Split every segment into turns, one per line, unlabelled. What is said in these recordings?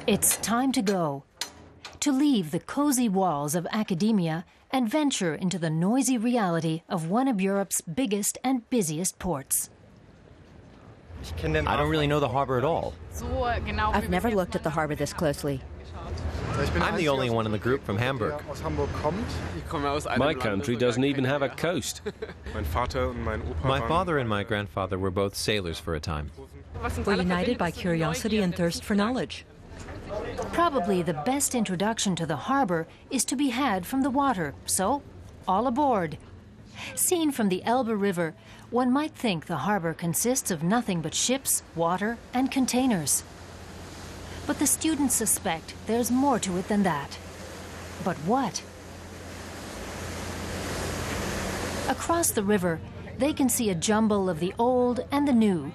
It's time to go. To leave the cozy walls of academia and venture into the noisy reality of one of Europe's biggest and busiest ports.
I don't really know the harbor at all.
I've never looked at the harbor this closely.
I'm the only one in the group from Hamburg.
My country doesn't even have a coast.
My father and my grandfather were both sailors for a time.
We're united by curiosity and thirst for knowledge.
Probably the best introduction to the harbor is to be had from the water, so all aboard. Seen from the Elbe River, one might think the harbor consists of nothing but ships, water, and containers. But the students suspect there's more to it than that. But what? Across the river, they can see a jumble of the old and the new.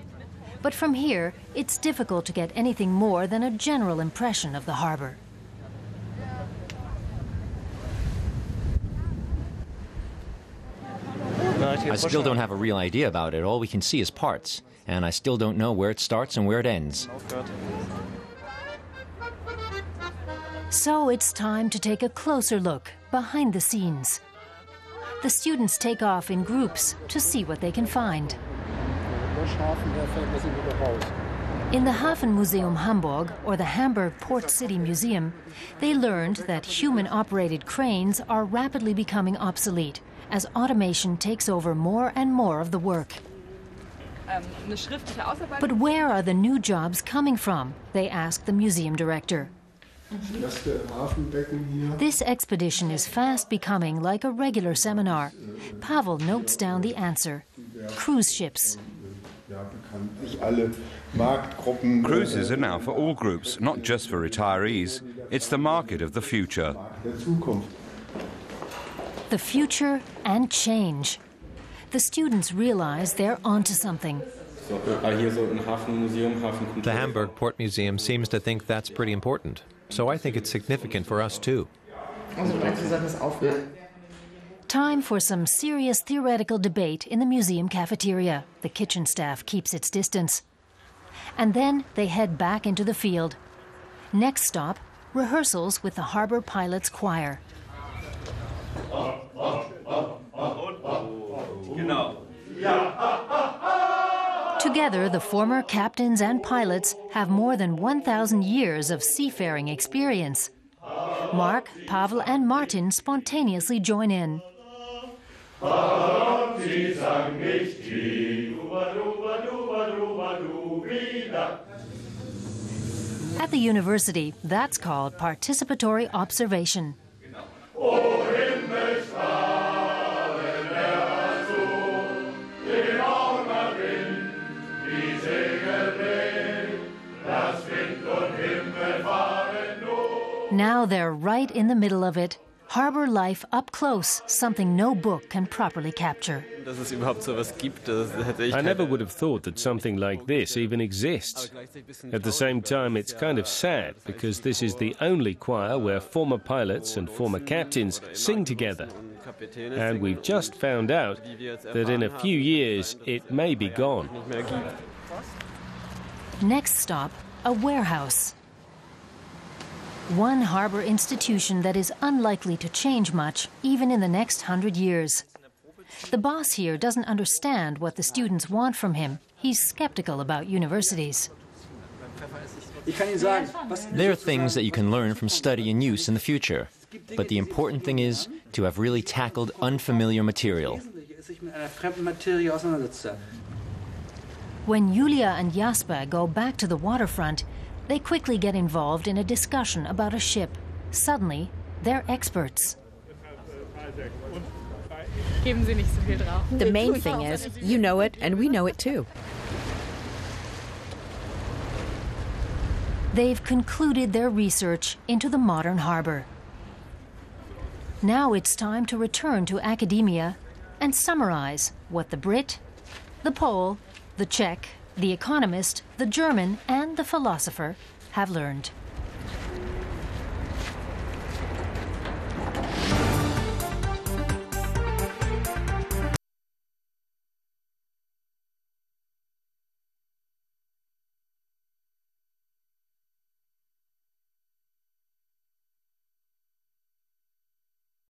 But from here, it's difficult to get anything more than a general impression of the harbor.
I still don't have a real idea about it. All we can see is parts. And I still don't know where it starts and where it ends.
So it's time to take a closer look behind the scenes. The students take off in groups to see what they can find. In the Hafenmuseum Hamburg, or the Hamburg Port City Museum, they learned that human-operated cranes are rapidly becoming obsolete as automation takes over more and more of the work. But where are the new jobs coming from? They asked the museum director. This expedition is fast becoming like a regular seminar. Pavel notes down the answer: cruise ships.
Cruises are now for all groups, not just for retirees. It's the market of the future.
The future and change. The students realize they're onto something.
The Hamburg Port Museum seems to think that's pretty important, so I think it's significant for us too.
Time for some serious theoretical debate in the museum cafeteria. The kitchen staff keeps its distance. And then they head back into the field. Next stop, rehearsals with the Harbor Pilots Choir. Together, the former captains and pilots have more than 1,000 years of seafaring experience. Mark, Pavel, and Martin spontaneously join in. At the university, that's called participatory observation. Now they're right in the middle of it. Harbor life up close, something no book can properly capture.
I never would have thought that something like this even exists. At the same time, it's kind of sad, because this is the only choir where former pilots and former captains sing together. And we've just found out that in a few years it may be gone.
Next stop, a warehouse. One harbor institution that is unlikely to change much, even in the next 100 years. The boss here doesn't understand what the students want from him. He's skeptical about universities.
There are things that you can learn from study and use in the future. But the important thing is to have really tackled unfamiliar material.
When Julia and Jasper go back to the waterfront, they quickly get involved in a discussion about a ship. Suddenly, they're experts.
The main thing is, you know it and we know it too.
They've concluded their research into the modern harbor. Now it's time to return to academia and summarize what the Brit, the Pole, the Czech, the economist, the German, and the philosopher have learned.